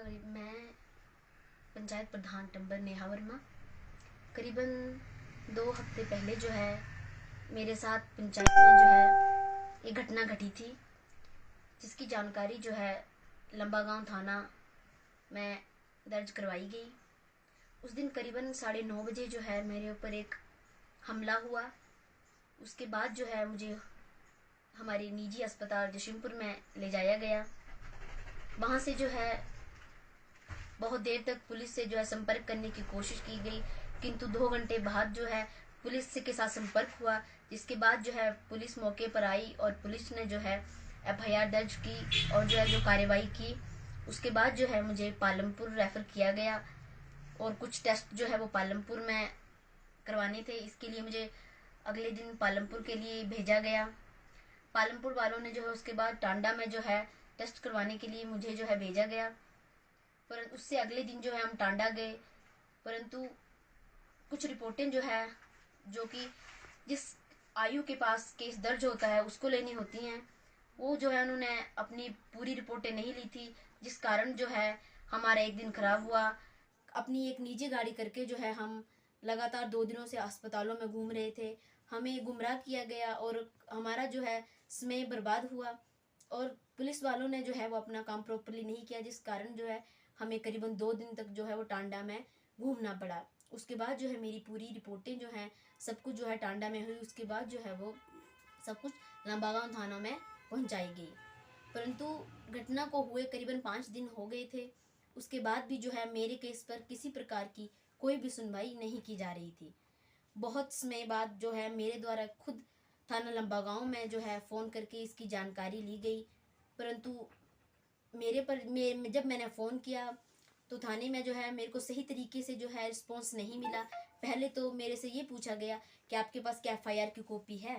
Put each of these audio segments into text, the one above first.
मैं पंचायत प्रधान टंबर नेहा वर्मा। करीबन 2 हफ्ते पहले जो है मेरे साथ पंचायत में जो है एक घटना घटी थी, जिसकी जानकारी जो है लंबागांव थाना में दर्ज करवाई गई। उस दिन करीबन 9:30 बजे जो है मेरे ऊपर एक हमला हुआ। उसके बाद जो है मुझे हमारे निजी अस्पताल जशिमपुर में ले जाया गया। वहाँ से जो है बहुत देर तक पुलिस से जो है संपर्क करने की कोशिश की गई, किंतु 2 घंटे बाद जो है पुलिस के साथ संपर्क हुआ। जिसके बाद जो है पुलिस मौके पर आई और पुलिस ने जो है FIR दर्ज की और जो है जो कार्रवाई की। उसके बाद जो है मुझे पालमपुर रेफर किया गया और कुछ टेस्ट जो है वो पालमपुर में करवाने थे। इसके लिए मुझे अगले दिन पालमपुर के लिए भेजा गया। पालमपुर वालों ने जो है उसके बाद टांडा में जो है टेस्ट करवाने के लिए मुझे जो है भेजा गया। परंतु उससे अगले दिन जो है हम टांडा गए, परंतु कुछ रिपोर्टें जो है जो कि जिस आयु के पास केस दर्ज होता है उसको लेनी होती हैं, वो जो है उन्होंने अपनी पूरी रिपोर्टें नहीं ली थी, जिस कारण जो है हमारा एक दिन खराब हुआ। अपनी एक निजी गाड़ी करके जो है हम लगातार 2 दिनों से अस्पतालों में घूम रहे थे। हमें गुमराह किया गया और हमारा जो है समय बर्बाद हुआ और पुलिस वालों ने जो है वो अपना काम प्रॉपरली नहीं किया, जिस कारण जो है हमें करीबन 2 दिन तक जो है वो टांडा में घूमना पड़ा। उसके बाद जो है मेरी पूरी रिपोर्टें जो हैं सब कुछ जो है टांडा में हुई। उसके बाद जो है वो सब कुछ लंबागांव थाना में पहुंचाई गई। परंतु घटना को हुए करीबन 5 दिन हो गए थे। उसके बाद भी जो है मेरे केस पर किसी प्रकार की कोई भी सुनवाई नहीं की जा रही थी। बहुत समय बाद जो है मेरे द्वारा खुद थाना लंबागांव में जो है फ़ोन करके इसकी जानकारी ली गई, परंतु जब मैंने फ़ोन किया तो थाने में जो है मेरे को सही तरीके से जो है रिस्पॉन्स नहीं मिला। पहले तो मेरे से ये पूछा गया कि आपके पास क्या FIR की कॉपी है,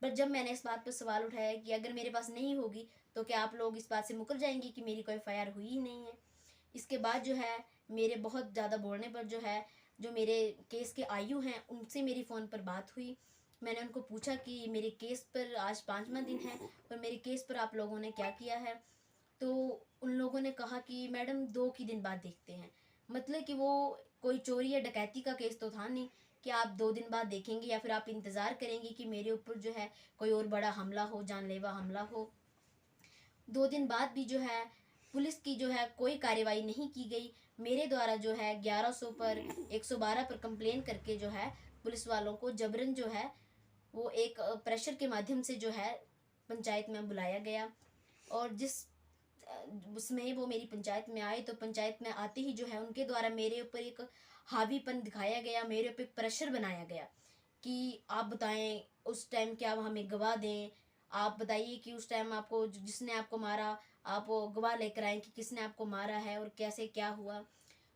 पर जब मैंने इस बात पर सवाल उठाया कि अगर मेरे पास नहीं होगी तो क्या आप लोग इस बात से मुकर जाएंगे कि मेरी कोई FIR हुई ही नहीं है। इसके बाद जो है मेरे बहुत ज़्यादा बोलने पर जो है जो मेरे केस के आयु हैं उनसे मेरी फ़ोन पर बात हुई। मैंने उनको पूछा कि मेरे केस पर आज 5वां दिन है और मेरे केस पर आप लोगों ने क्या किया है। तो उन लोगों ने कहा कि मैडम 2 दिन बाद देखते हैं। मतलब कि वो कोई चोरी या डकैती का केस तो था नहीं कि आप 2 दिन बाद देखेंगे या फिर आप इंतज़ार करेंगे कि मेरे ऊपर जो है कोई और बड़ा हमला हो, जानलेवा हमला हो। 2 दिन बाद भी जो है पुलिस की जो है कोई कार्रवाई नहीं की गई। मेरे द्वारा जो है 1100 पर 112 पर कंप्लेन करके जो है पुलिस वालों को जबरन जो है वो एक प्रेशर के माध्यम से जो है पंचायत में बुलाया गया। और जिस उसमें वो मेरी पंचायत में आए तो पंचायत में आते ही जो है उनके द्वारा मेरे ऊपर एक हावीपन दिखाया गया, मेरे ऊपर एक प्रेशर बनाया गया कि आप बताएं उस टाइम क्या हमें गवाह दें, आप बताइए कि उस टाइम आपको जिसने आपको मारा आप वो गवाह लेकर आए कि किसने आपको मारा है और कैसे क्या हुआ।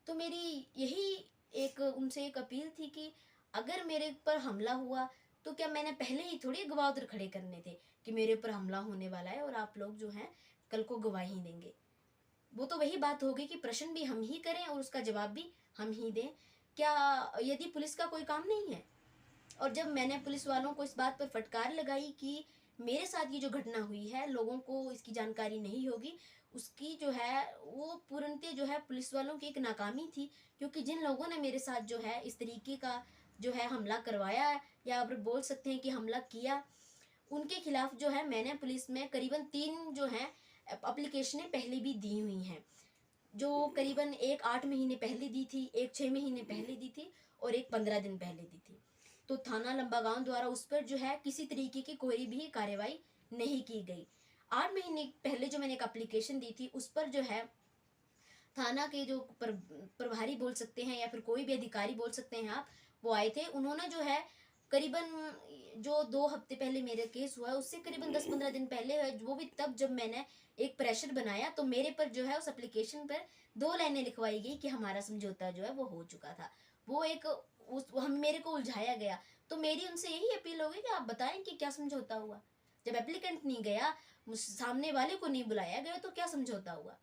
तो मेरी यही एक उनसे एक अपील थी कि अगर मेरे ऊपर हमला हुआ तो क्या मैंने पहले ही थोड़ी गवाह उधर खड़े करने थे कि मेरे ऊपर हमला होने वाला है और आप लोग जो हैं कल को गवाही देंगे। वो तो वही बात होगी कि प्रश्न भी हम ही करें और उसका जवाब भी हम ही दें। क्या यदि पुलिस का कोई काम नहीं है? और जब मैंने पुलिस वालों को इस बात पर फटकार लगाई कि मेरे साथ ये जो घटना हुई है लोगों को इसकी जानकारी नहीं होगी, उसकी जो है वो पूर्णतः जो है पुलिस वालों की एक नाकामी थी। क्योंकि जिन लोगों ने मेरे साथ जो है इस तरीके का जो है हमला करवाया या आप बोल सकते हैं कि हमला किया, उनके खिलाफ जो है मैंने पुलिस में करीबन 3 जो है एप्लीकेशनें पहले भी दी हुई हैं। जो करीबन एक 8 महीने पहले दी थी, एक 6 महीने पहले दी थी और एक 15 दिन पहले दी थी। तो थाना लंबागांव द्वारा उस पर जो है किसी तरीके की कोई भी कार्रवाई नहीं की गई। 8 महीने पहले जो मैंने एक एप्लीकेशन दी थी उस पर जो है थाना के जो प्रभारी बोल सकते हैं या फिर कोई भी अधिकारी बोल सकते हैं आप, वो आए थे। उन्होंने जो है करीबन जो 2 हफ्ते पहले मेरा केस हुआ उससे करीबन 10-15 दिन पहले है, वो भी तब जब मैंने एक प्रेशर बनाया तो मेरे पर जो है उस एप्लीकेशन पर 2 लाइनें लिखवाई गई कि हमारा समझौता जो है वो हो चुका था। वो एक हम मेरे को उलझाया गया। तो मेरी उनसे यही अपील होगी कि आप बताएं कि क्या समझौता हुआ। जब एप्लीकेंट नहीं गया, सामने वाले को नहीं बुलाया गया, तो क्या समझौता हुआ।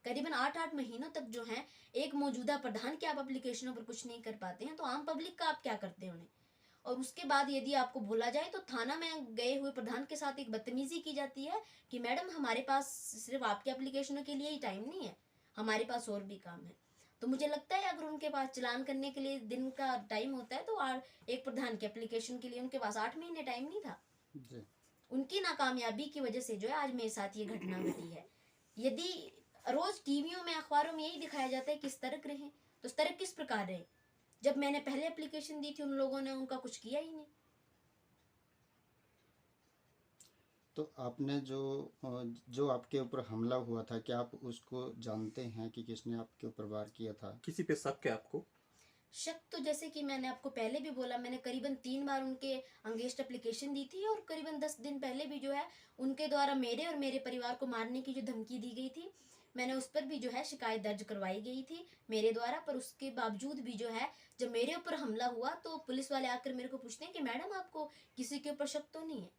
करीबन 8-8 महीनों तक जो है एक मौजूदा प्रधान के आप एप्लीकेशनों पर कुछ नहीं कर पाते हैं तो आम पब्लिक का आप क्या करते हैं उन्हें। और उसके बाद यदि आपको बोला जाए तो थाना में गए हुए प्रधान के साथ एक बदतमीजी की जाती है कि मैडम हमारे पास सिर्फ आपके एप्लीकेशनों के लिए ही टाइम नहीं है, हमारे पास और भी काम है। तो मुझे लगता है अगर उनके पास चालान करने के लिए दिन का टाइम होता है तो एक प्रधान की एप्लीकेशन के लिए उनके पास 8 महीने टाइम नहीं था। जी। उनकी नाकामयाबी की वजह से जो है आज मेरे साथ ये घटना घटी है। यदि रोज टीवियों में अखबारों में यही दिखाया जाता है कि सतर्क रहें, तो सतर्क किस प्रकार रहे जब मैंने पहले एप्लीकेशन दी थी उन लोगों ने उनका कुछ किया ही नहीं। तो आपने जो आपके ऊपर हमला हुआ था, क्या आप उसको जानते हैं कि किसने आपके ऊपर वार किया था? किसी पे शक है आपको? शक तो जैसे कि मैंने आपको पहले भी बोला, मैंने करीबन 3 बार उनके अगेंस्ट एप्लीकेशन दी थी और करीबन 10 दिन पहले भी जो है उनके द्वारा मेरे और मेरे परिवार को मारने की जो धमकी दी गई थी, मैंने उस पर भी जो है शिकायत दर्ज करवाई गई थी मेरे द्वारा। पर उसके बावजूद भी जो है जब मेरे ऊपर हमला हुआ तो पुलिस वाले आकर मेरे को पूछते हैं कि मैडम आपको किसी के ऊपर शक तो नहीं है,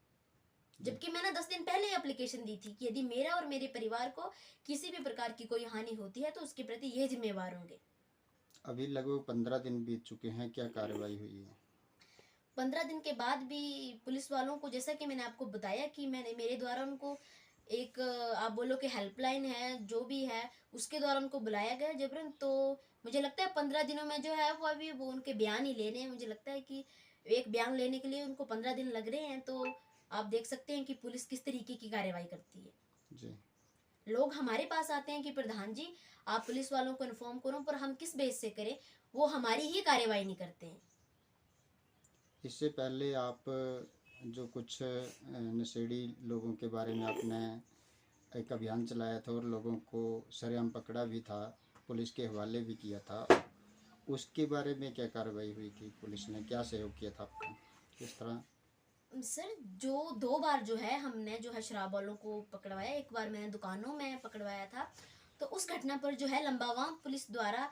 जबकि मैंने 10 दिन पहले एप्लीकेशन दी थी कि यदि मेरा और मेरे परिवार को किसी भी प्रकार की कोई हानि होती है तो उसके प्रति ये जिम्मेवार होंगे। अभी लगभग 15 दिन बीत चुके हैं, क्या कार्रवाई हुई है? 15 दिन के बाद भी पुलिस वालों को, जैसा कि मैंने आपको बताया कि मैंने मेरे द्वारा उनको एक आप बोलो कि हेल्पलाइन है जो भी है उसके द्वारा उनको बुलाया गया जबरन। तो मुझे लगता है 15 दिनों में जो है वो अभी वो उनके बयान ही लेने हैं। मुझे लगता है कि एक बयान लेने के लिए उनको 15 दिन लग रहे हैं। तो आप देख सकते हैं कि पुलिस किस तरीके की कार्रवाई करती है। जी। लोग हमारे पास आते हैं कि प्रधान जी आप पुलिस वालों को इन्फॉर्म करो, पर हम किस बेस से करें, वो हमारी ही कार्रवाई नहीं करते हैं। इससे पहले आप जो कुछ नशेड़ी लोगों के बारे में आपने एक अभियान चलाया था और लोगों को सरेआम पकड़ा भी था, पुलिस के हवाले भी किया था, उसके बारे में क्या कार्रवाई हुई थी? पुलिस ने क्या सहयोग किया था आपका, किस तरह? सर जो 2 बार जो है हमने जो है शराब वालों को पकड़वाया, एक बार मैंने दुकानों में पकड़वाया था। तो उस घटना पर जो है लंबावां पुलिस द्वारा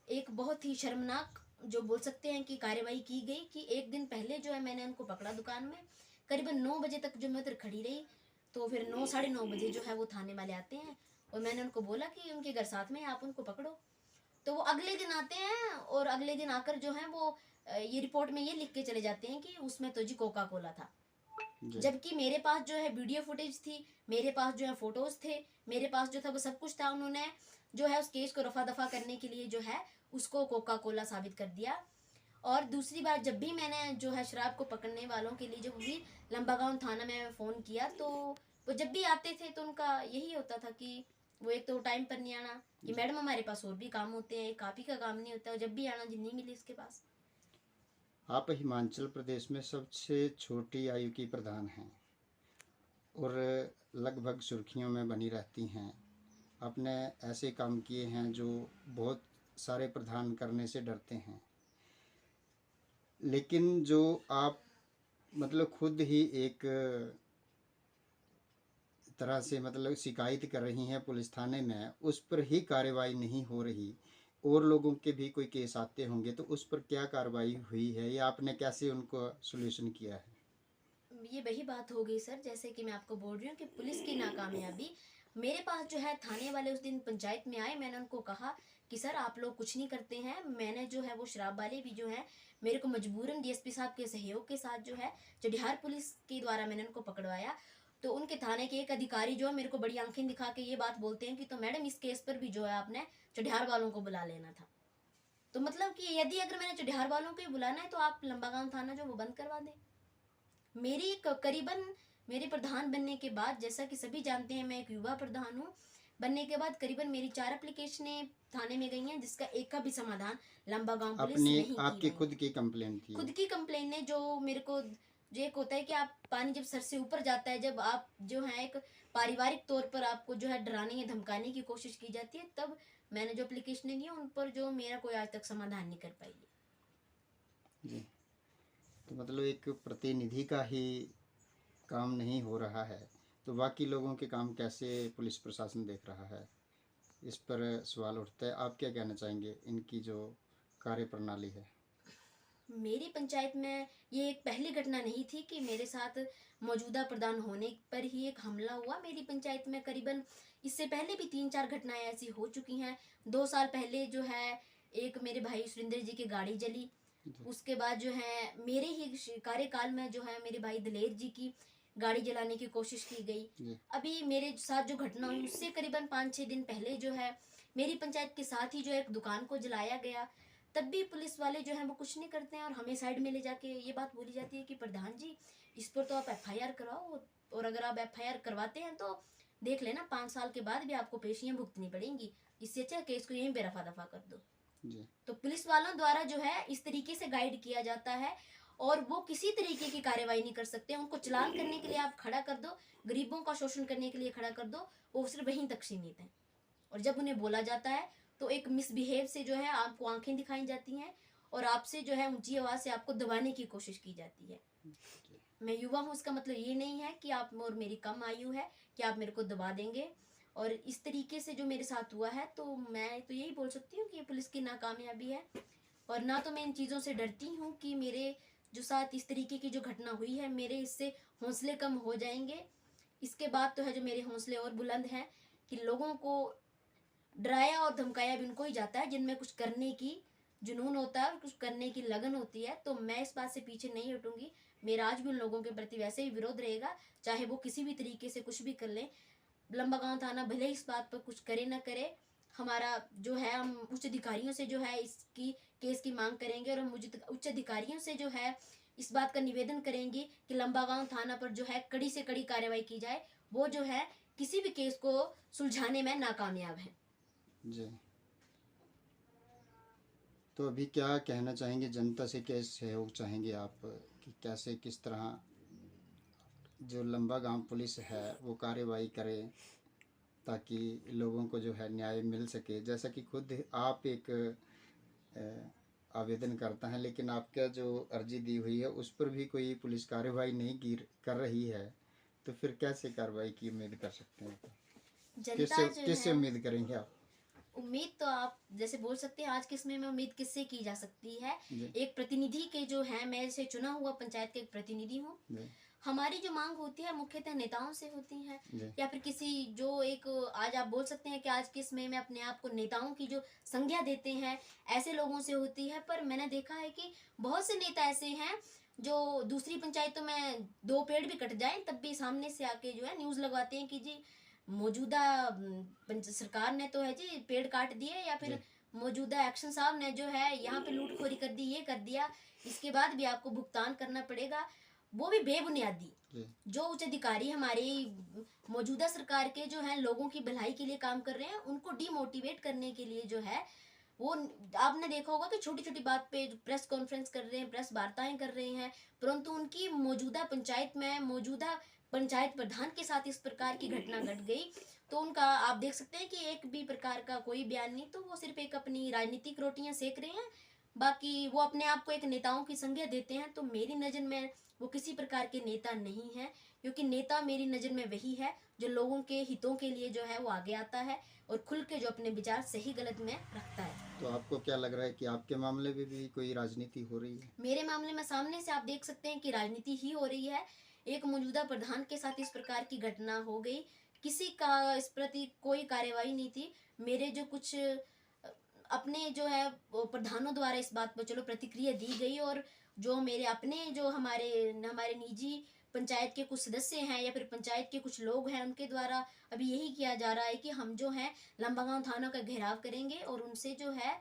एक बहुत ही शर्मनाक जो बोल सकते हैं कि कार्रवाई की गई कि एक दिन पहले जो है मैंने उनको पकड़ा दुकान में, करीबन 9 बजे तक जो मैं उधर खड़ी रही। तो फिर 9 साढ़े 9 बजे जो है वो थाने वाले आते हैं और मैंने उनको बोला कि उनके घर साथ में है, आप उनको पकड़ो। तो वो अगले दिन आते हैं और अगले दिन आकर जो है वो ये रिपोर्ट में ये लिख के चले जाते हैं कि उसमें तो जी कोका कोला था। जी। जबकि मेरे पास जो है वीडियो फुटेज थी, मेरे पास जो है फोटोज थे, मेरे पास जो था वो सब कुछ था। उन्होंने जो है उस केस को रफा दफा करने के लिए जो है उसको कोका कोला साबित कर दिया। और दूसरी बार जब भी मैंने जो है शराब को पकड़ने वालों के लिए जब भी लंबागांव थाना में फ़ोन किया तो वो जब भी आते थे तो उनका यही होता था कि वो एक तो टाइम पर नहीं आना, कि मैडम हमारे पास और भी काम होते हैं, काफ़ी का काम नहीं होता, जब भी आना जी नहीं मिली इसके पास। आप हिमाचल प्रदेश में सबसे छोटी आयु की प्रधान हैं और लगभग सुर्खियों में बनी रहती हैं। आपने ऐसे काम किए हैं जो बहुत सारे प्रधान करने से डरते हैं, लेकिन जो आप मतलब खुद ही एक तरह से मतलब शिकायत कर रही हैं पुलिस थाने में, उस पर ही कार्रवाई नहीं हो रही, और लोगों के भी कोई केस आते होंगे, तो उस पर क्या कार्रवाई हुई है या आपने कैसे उनको सॉल्यूशन किया है? ये वही बात हो गई सर, जैसे कि मैं आपको बोल रही हूँ कि पुलिस की नाकामयाबी। मेरे पास जो है थाने वाले उस दिन पंचायत में आए, मैंने उनको कहा कि सर आप लोग कुछ नहीं करते हैं। मैंने जो है वो शराब वाले भी जो है मेरे को मजबूरन डीएसपी साहब के सहयोग के साथ जो है चढ़ियार पुलिस के द्वारा मैंने उनको पकड़वाया। तो उनके थाने के एक अधिकारी जो है मेरे को बड़ी आंखें दिखा के ये बात बोलते हैं कि तो मैडम इस केस पर भी जो है आपने चढ़ियार वालों को बुला लेना था। तो मतलब कि यदि अगर मैंने चढ़ियार वालों को ही बुलाना है तो आप लंबागांव थाना जो वो बंद करवा दें। मेरी करीबन मेरे प्रधान बनने के बाद, जैसा कि सभी जानते हैं मैं एक युवा प्रधान हूँ, बनने के बाद करीबन मेरी 4 एप्लीकेशनें थाने में गई हैं जिसका एक का भी समाधान लंबागांव पुलिस अपनी नहीं की आपकी गई खुद है। की कंप्लेंट थी? खुद की कंप्लेन ने जो मेरे को जो एक होता है कि आप पानी जब सर से ऊपर जाता है, जब आप जो है एक पारिवारिक तौर पर आपको जो है डराने या धमकाने की कोशिश की जाती है, तब मैंने जो एप्लीकेशनें दी उन पर जो मेरा कोई आज तक समाधान नहीं कर पाई है। जी। तो मतलब एक प्रतिनिधि का ही काम नहीं हो रहा है, तो बाकी लोगों के काम कैसे पुलिस प्रशासन देख रहा है, इस पर सवाल उठता है। आप क्या कहना चाहेंगे इनकी जो कार्य प्रणाली है? मेरी पंचायत में ये एक पहली घटना नहीं थी कि मेरे साथ मौजूदा प्रधान होने पर ही एक हमला हुआ। मेरी पंचायत में करीबन इससे पहले भी 3-4 घटनाएं ऐसी हो चुकी हैं। 2 साल पहले जो है एक मेरे भाई सुरेंद्र जी की गाड़ी जली। उसके बाद जो है मेरे ही कार्यकाल में जो है मेरे भाई दलेर जी की गाड़ी जलाने की कोशिश की गई। जी। अभी मेरे साथ जो घटना हुई उससे करीबन 5-6 दिन पहले जो है मेरी पंचायत के साथ ही जो है एक दुकान को जलाया गया, तब भी पुलिस वाले जो हैं वो कुछ नहीं करते हैं और हमें साइड में ले जाके ये बात बोली जाती है कि प्रधान जी इस पर तो आप एफआईआर कराओ, और अगर आप एफआईआर करवाते हैं तो देख लेना 5 साल के बाद भी आपको पेशियां भुगतनी पड़ेंगी, इससे अच्छा केस को यहीं पे रफा दफा कर दो। जी तो पुलिस वालों द्वारा जो है इस तरीके से गाइड किया जाता है और वो किसी तरीके की कार्रवाई नहीं कर सकते। उनको चलान करने के लिए आप खड़ा कर दो, गरीबों का शोषण करने के लिए खड़ा कर दो, वो सिर्फ वहीं तक सीमित है। और जब उन्हें बोला जाता है तो एक मिसबिहेव से जो है आपको आंखें दिखाई जाती हैं और आपसे जो है ऊंची आवाज से आपको दबाने की कोशिश की जाती है। मैं युवा हूँ, उसका मतलब ये नहीं है कि आप और मेरी कम आयु है कि आप मेरे को दबा देंगे। और इस तरीके से जो मेरे साथ हुआ है तो मैं तो यही बोल सकती हूँ कि ये पुलिस की नाकामयाबी है। और ना तो मैं इन चीज़ों से डरती हूँ कि मेरे जो साथ इस तरीके की जो घटना हुई है मेरे इससे हौसले कम हो जाएंगे। इसके बाद तो है जो मेरे हौसले और बुलंद हैं कि लोगों को डराया और धमकाया भी उनको ही जाता है जिनमें कुछ करने की जुनून होता है और कुछ करने की लगन होती है। तो मैं इस बात से पीछे नहीं हटूंगी। मेरा आज भी उन लोगों के प्रति वैसे ही विरोध रहेगा, चाहे वो किसी भी तरीके से कुछ भी कर लें। लंबागांव थाना भले इस बात पर कुछ करे ना करे, हमारा जो है हम उच्च अधिकारियों से जो है इसकी केस की मांग करेंगे और हम उच्च अधिकारियों से जो है इस बात का निवेदन करेंगे कि लंबागांव थाना पर जो है कड़ी से कड़ी कार्रवाई की जाए। वो जो है किसी भी केस को सुलझाने में नाकामयाब है। जी। तो अभी क्या कहना चाहेंगे जनता से, क्या सहयोग चाहेंगे आप कि कैसे किस तरह जो लंबा गांव पुलिस है वो कार्रवाई करे ताकि लोगों को जो है न्याय मिल सके? जैसा कि खुद आप एक आवेदन करता है, लेकिन आपका जो अर्जी दी हुई है उस पर भी कोई पुलिस कार्रवाई नहीं कर रही है, तो फिर कैसे कार्रवाई की उम्मीद कर सकते हैं? जनता जो किससे है उम्मीद करेंगे आप? उम्मीद तो आप जैसे बोल सकते हैं आज के समय में उम्मीद किससे की जा सकती है? जी एक प्रतिनिधि के जो है, मैं जैसे चुना हुआ पंचायत के एक प्रतिनिधि हूँ। जी हमारी जो मांग होती है मुख्यतः नेताओं से होती है जी या फिर किसी जो एक आज आप बोल सकते हैं कि आज के समय में अपने आप को नेताओं की जो संज्ञा देते हैं ऐसे लोगों से होती है। पर मैंने देखा है कि बहुत से नेता ऐसे हैं जो दूसरी पंचायतों में 2 पेड़ भी कट जाएं तब भी सामने से आके जो है न्यूज़ लगवाते हैं कि जी मौजूदा सरकार ने तो है जी पेड़ काट दिए, या फिर जी मौजूदा एक्शन साहब ने जो है यहाँ पे लूटखोरी कर दी, ये कर दिया, इसके बाद भी आपको भुगतान करना पड़ेगा। वो भी बेबुनियादी। जी जो उच्च अधिकारी हमारे मौजूदा सरकार के जो हैं लोगों की भलाई के लिए काम कर रहे हैं उनको डिमोटिवेट करने के लिए जो है वो आपने देखा होगा कि छोटी छोटी बात पे प्रेस कॉन्फ्रेंस कर रहे हैं, प्रेस वार्ताएं कर रहे हैं, परंतु उनकी मौजूदा पंचायत में मौजूदा पंचायत प्रधान के साथ इस प्रकार की घटना घट गई तो उनका आप देख सकते हैं कि एक भी प्रकार का कोई बयान नहीं। तो वो सिर्फ एक अपनी राजनीतिक रोटियां सेक रहे हैं, बाकी वो अपने आप को एक नेताओं की संज्ञा देते हैं। तो मेरी नज़र में वो किसी प्रकार के नेता नहीं है, क्योंकि नेता मेरी नज़र में वही है जो लोगों के हितों के लिए जो है वो आगे आता है और खुल के जो अपने विचार सही गलत में रखता है। तो आपको क्या लग रहा है कि आपके मामले में भी कोई राजनीति हो रही है? मेरे मामले में सामने से आप देख सकते हैं कि राजनीति ही हो रही है। एक मौजूदा प्रधान के साथ इस प्रकार की घटना हो गई, किसी का इस प्रति कोई कार्यवाही नहीं थी। मेरे जो कुछ अपने जो है प्रधानों द्वारा इस बात पर चलो प्रतिक्रिया दी गई और जो मेरे अपने जो हमारे हमारे निजी पंचायत के कुछ सदस्य हैं या फिर पंचायत के कुछ लोग हैं उनके द्वारा अभी यही किया जा रहा है कि हम जो है लंबागांव थाना का घेराव करेंगे और उनसे जो है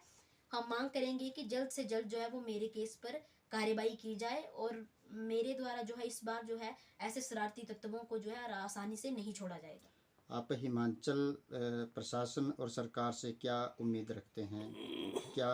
हम मांग करेंगे कि जल्द से जल्द जो है वो मेरे केस पर कार्रवाई की जाए और मेरे द्वारा जो है इस बार जो है ऐसे शरारती तत्वों को जो है आसानी से नहीं छोड़ा जाएगा। आप हिमाचल प्रशासन और सरकार से क्या उम्मीद रखते हैं, क्या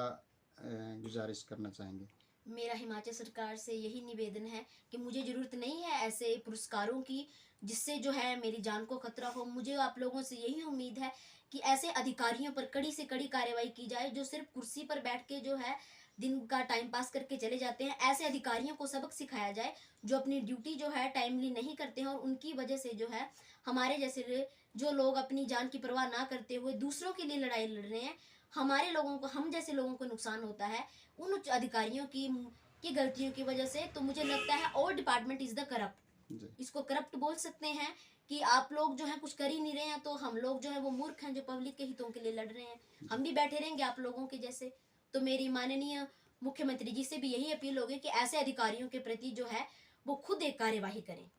गुजारिश करना चाहेंगे? मेरा हिमाचल सरकार से यही निवेदन है कि मुझे ज़रूरत नहीं है ऐसे पुरस्कारों की जिससे जो है मेरी जान को खतरा हो। मुझे आप लोगों से यही उम्मीद है कि ऐसे अधिकारियों पर कड़ी से कड़ी कार्रवाई की जाए जो सिर्फ कुर्सी पर बैठ के जो है दिन का टाइम पास करके चले जाते हैं। ऐसे अधिकारियों को सबक सिखाया जाए जो अपनी ड्यूटी जो है टाइमली नहीं करते हैं और उनकी वजह से जो है हमारे जैसे जो लोग अपनी जान की परवाह ना करते हुए दूसरों के लिए लड़ाई लड़ रहे हैं, हमारे लोगों को, हम जैसे लोगों को नुकसान होता है उन उच्च अधिकारियों की गलतियों की वजह से। तो मुझे लगता है all department is the corrupt. जी इसको करप्ट बोल सकते हैं कि आप लोग जो है कुछ कर ही नहीं रहे हैं तो हम लोग जो है वो मूर्ख हैं जो पब्लिक के हितों के लिए लड़ रहे हैं। हम भी बैठे रहेंगे आप लोगों के जैसे। तो मेरी माननीय मुख्यमंत्री जी से भी यही अपील होगी कि ऐसे अधिकारियों के प्रति जो है वो खुद एक कार्यवाही करें।